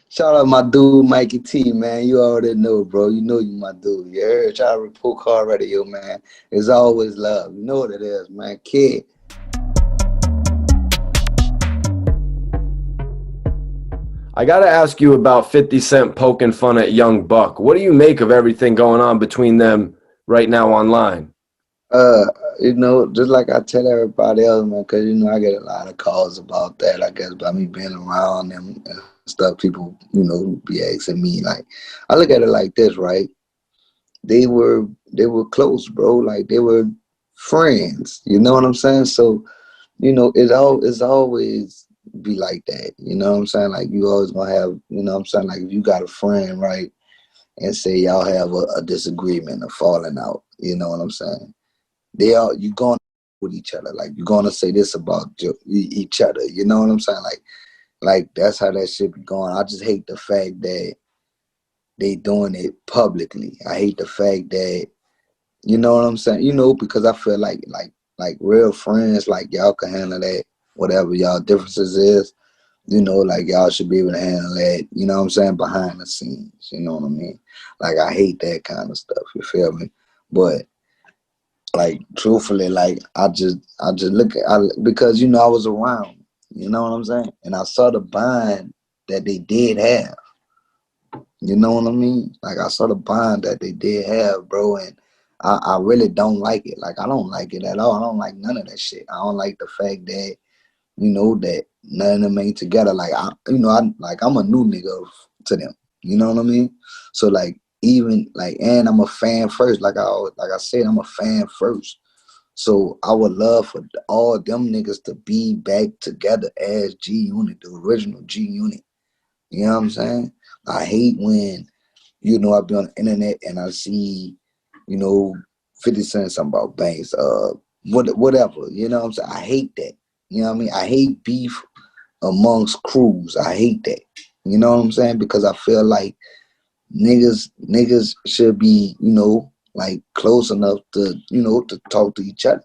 Shout out my dude Mikey T, man. You already know, bro. You know you my dude. You heard? Shout out Report Card Radio, man. It's always love. You know what it is, man. Kid. I got to ask you about 50 Cent poking fun at Young Buck. What do you make of everything going on between them right now online? Uh, just like I tell everybody else, man, because I get a lot of calls about that. I guess by me being around them and stuff, people, be asking me like, I look at it like this, right? They were close, bro. Like they were friends. You know what I'm saying? So it's always be like that. You know what I'm saying? Like you always gonna have, what I'm saying? Like if you got a friend, right, and say y'all have a disagreement, a falling out. You know what I'm saying? You gonna with each other. Like you're gonna say this about each other. You know what I'm saying? Like that's how that shit be going. I just hate the fact that they doing it publicly. I hate the fact that you know what I'm saying. Because I feel like real friends, like y'all can handle that. Whatever y'all differences is, like y'all should be able to handle that. You know what I'm saying, behind the scenes. You know what I mean? Like I hate that kind of stuff. You feel me? But like truthfully, like I just look at because I was around, you know what I'm saying, and I saw the bond that they did have, you know what I mean, like I saw the bond that they did have, bro, and I really don't like it. Like I don't like it at all. I don't like none of that shit. I don't like the fact that that none of them ain't together. Like I'm a new nigga to them. You know what I mean? So like even like, and I'm a fan first. Like I said, I'm a fan first. So I would love for all them niggas to be back together as G Unit, the original G Unit. You know what I'm saying? I hate when I be on the internet and I see, you know, 50 Cent something about Banks, whatever. You know what I'm saying? I hate that. You know what I mean? I hate beef amongst crews. I hate that. You know what I'm saying? Because I feel like niggas should be, like close enough to, to talk to each other.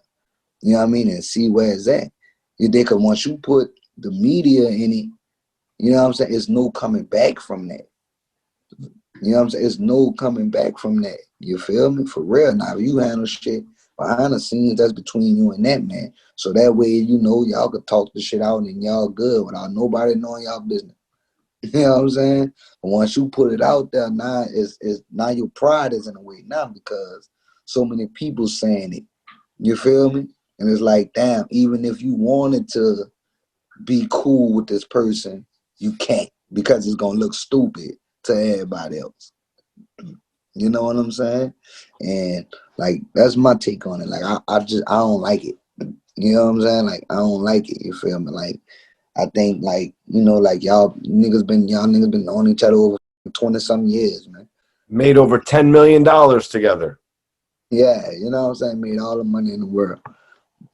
You know what I mean? And see where it's at. You think once you put the media in it, you know what I'm saying? It's no coming back from that. You know what I'm saying? It's no coming back from that. You feel me? For real. Now, if you handle shit behind the scenes, that's between you and that man. So that way, y'all could talk the shit out and y'all good without nobody knowing y'all business. You know what I'm saying? But once you put it out there, now now your pride is in a way now because so many people saying it. You feel me? And it's like, damn, even if you wanted to be cool with this person, you can't because it's gonna look stupid to everybody else. You know what I'm saying? And like that's my take on it. Like I don't like it. You know what I'm saying? Like I don't like it. You feel me? Like I think like like y'all niggas been on each other over 20 some years, man. Made over $10 million together. Yeah, you know what I'm saying? Made all the money in the world.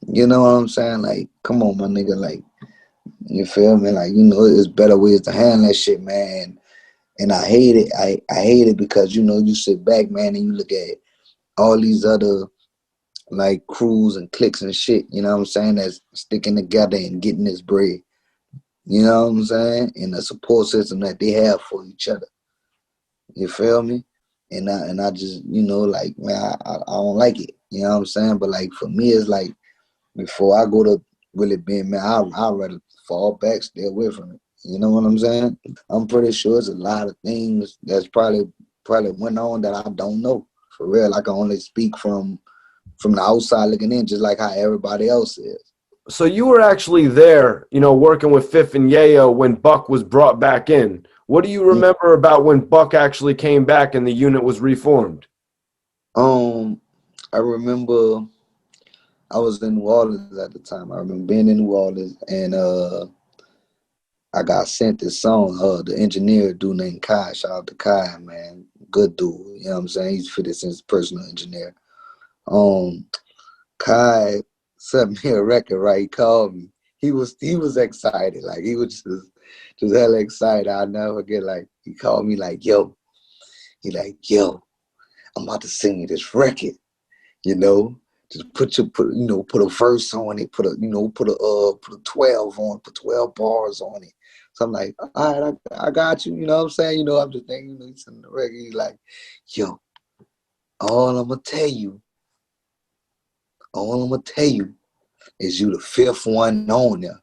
You know what I'm saying? Like, come on, my nigga. Like, you feel me? Like, there's better ways to handle that shit, man. And I hate it. I hate it because you sit back, man, and you look at all these other like crews and cliques and shit, you know what I'm saying, that's sticking together and getting this bread. You know what I'm saying? And the support system that they have for each other. You feel me? And I just, like, man, I don't like it. You know what I'm saying? But like for me, it's like before I go to really being man, I'd rather fall back, stay away from it. You know what I'm saying? I'm pretty sure it's a lot of things that's probably went on that I don't know. For real. I can only speak from the outside looking in, just like how everybody else is. So you were actually there, working with Fifth and Yayo when Buck was brought back in. What do you remember about when Buck actually came back and the unit was reformed? Um, I remember I was in New Orleans at the time. I remember being in New Orleans and I got sent this song. The engineer dude named Kai, shout out to Kai, man. Good dude. You know what I'm saying? He's fitted since personal engineer. Um Kai sent me a record, right? He called me. He was excited. Like he was just hella excited. I'll never forget, like he called me like, yo, yo, I'm about to sing you this record, you know. Just put a verse on it, put a 12 on, put 12 bars on it. So I'm like, all right, I got you. You know what I'm saying? You know, I'm just thinking, you know, he's in the record. He's like, yo, all I'm gonna tell you, all I'm gonna tell you is you the fifth one on there.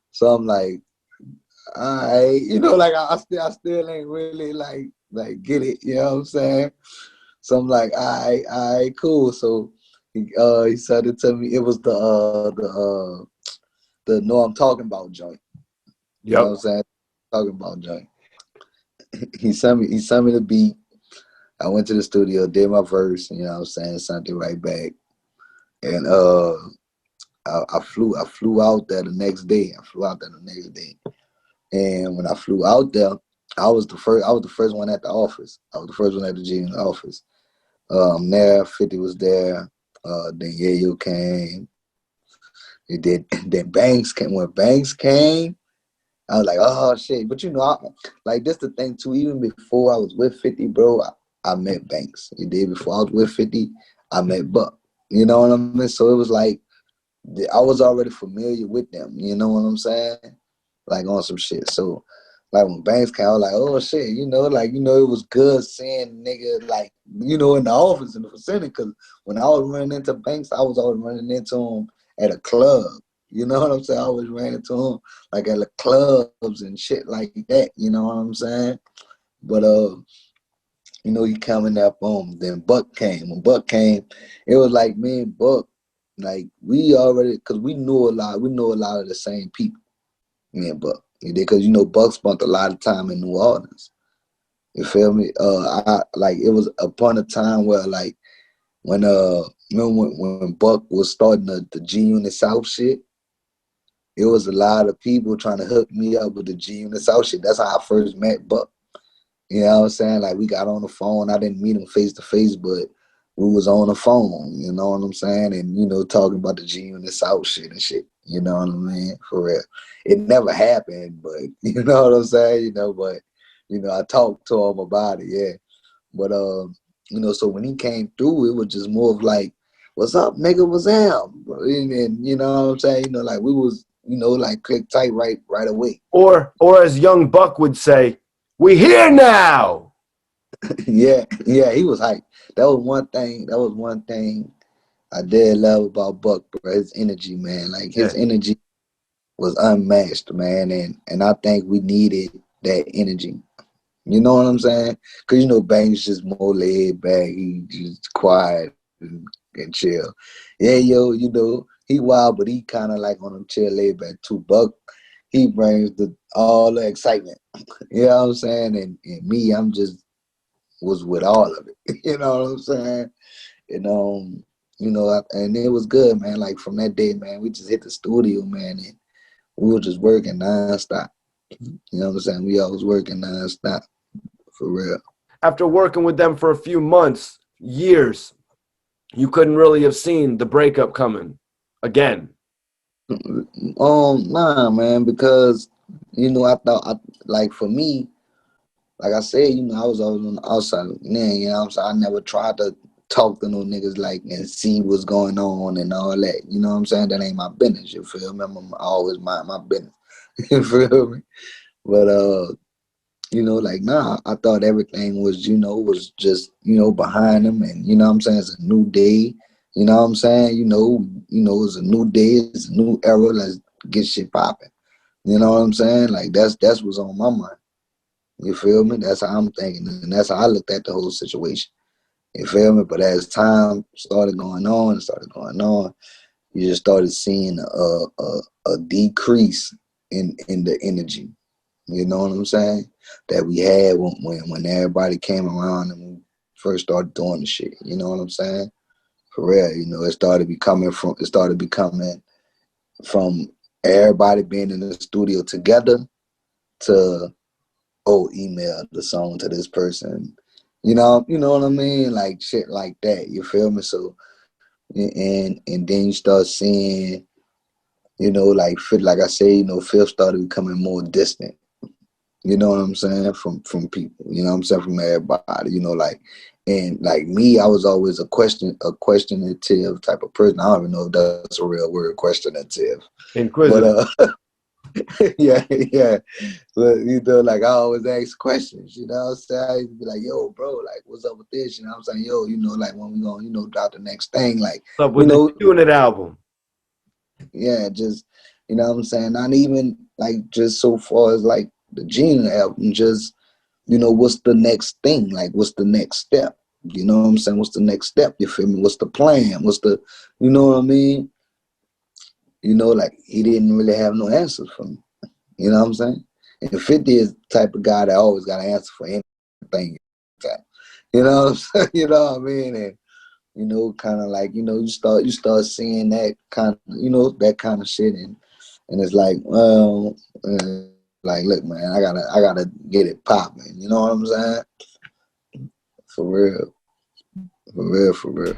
So I'm like, all right, you know, like I still ain't really like get it. You know what I'm saying? So I'm like, all right, cool. So he started to tell me it was the know I'm talking about joint. You know what Yep. I'm saying? Talking about joint. He sent me the beat. I went to the studio, did my verse, you know what I'm saying, sent it right back. And I flew out there the next day. And when I flew out there, I was the first one at the office. I was the first one at the G in the office. There, 50 was there. Then Yayo came. It did. Then Banks came. When Banks came, I was like, oh shit. But you know, like this the thing too. Even before I was with 50, bro, I met Banks. You did before I was with 50, I met Buck. You know what I mean? So it was like I was already familiar with them. You know what I'm saying? Like on some shit. So like when Banks came, I was like, oh shit, you know, like, you know, it was good seeing nigga like, you know, in the office in the vicinity. Cause when I was running into Banks, I was always running into him at a club. You know what I'm saying? I always ran into him like at the clubs and shit like that. You know what I'm saying? But you know, he coming up on. Then Buck came. When Buck came, it was like me and Buck, like we already, cause we knew a lot. We know a lot of the same people. Me and Buck, because you know Buck spent a lot of time in New Orleans. You feel me? I like it was upon a time where like when when Buck was starting the G Unit South shit, it was a lot of people trying to hook me up with the G Unit South shit. That's how I first met Buck. You know what I'm saying? Like we got on the phone. I didn't meet him face to face, but we was on the phone. You know what I'm saying? And you know, talking about the G Unit South shit and shit. You know what I mean? For real. It never happened, but you know what I'm saying? You know, but you know, I talked to him about it, yeah. But you know, so when he came through, it was just more of like, "What's up, nigga? What's up?" And you know what I'm saying? You know, like we was, you know, like click tight right away. Or as young Buck would say, we here now. Yeah, he was hype. That was one thing. That was one thing I did love about Buck, bro. His energy, man. Like his Yeah. energy was unmatched, man. And I think we needed that energy. You know what I'm saying? Cause you know Banks just more laid back. He just quiet and chill. Yeah, yo, you know he wild, but he kind of like on him chill, laid back too. Buck, he brings all the excitement. You know what I'm saying? And me, I'm just was with all of it. You know what I'm saying? And you know, and it was good, man. Like from that day, man, we just hit the studio, man, and we were just working nonstop. You know what I'm saying? We always working nonstop, for real. After working with them for a few months, years, you couldn't really have seen the breakup coming again. Nah, man, because you know, I thought, like for me, like I said, you know, I was always on the outside. Man, you know what I'm saying? I never tried to talk to no niggas like and see what's going on and all that. You know what I'm saying? That ain't my business. You feel me? I always mind my business. You feel me? But you know, like nah, I thought everything was, you know, was just, you know, behind them, and you know what I'm saying, it's a new day. You know what I'm saying? It's a new day, it's a new era. Let's get shit popping. You know what I'm saying? Like that's what's on my mind. You feel me? That's how I'm thinking, and that's how I looked at the whole situation. You feel me? But as time started going on, you just started seeing a decrease in the energy. You know what I'm saying? That we had when everybody came around and we first started doing the shit. You know what I'm saying? For real, you know, it started becoming from everybody being in the studio together to email the song to this person. You know what I mean? Like shit like that. You feel me? So and then you start seeing, you know, like I say, you know, Phil started becoming more distant. You know what I'm saying? From people. You know what I'm saying? From everybody. You know, like, and like me, I was always a questionative type of person. I don't even know if that's a real word, questionative. But Inquisitive. Yeah, yeah. But you know, like I always ask questions, you know what I'm saying? I used to be like, yo, bro, like what's up with this? You know what I'm saying? Yo, you know, like when we gonna, drop the next thing, like, What's up you with the know, unit album? yeah, just you know what I'm saying? Not even like just so far as like the Gene album, just what's the next thing? Like what's the next step? You know what I'm saying? What's the next step? You feel me? What's the plan? What's the you know what I mean? Like he didn't really have no answers for me. You know what I'm saying? And 50 is the type of guy that always got an answer for anything. You know what I'm saying? You know what I mean? And kind of like, you start seeing that kind of, that kind of shit, and it's like, well, like, look, man, I gotta get it popping. You know what I'm saying? For real, for real, for real.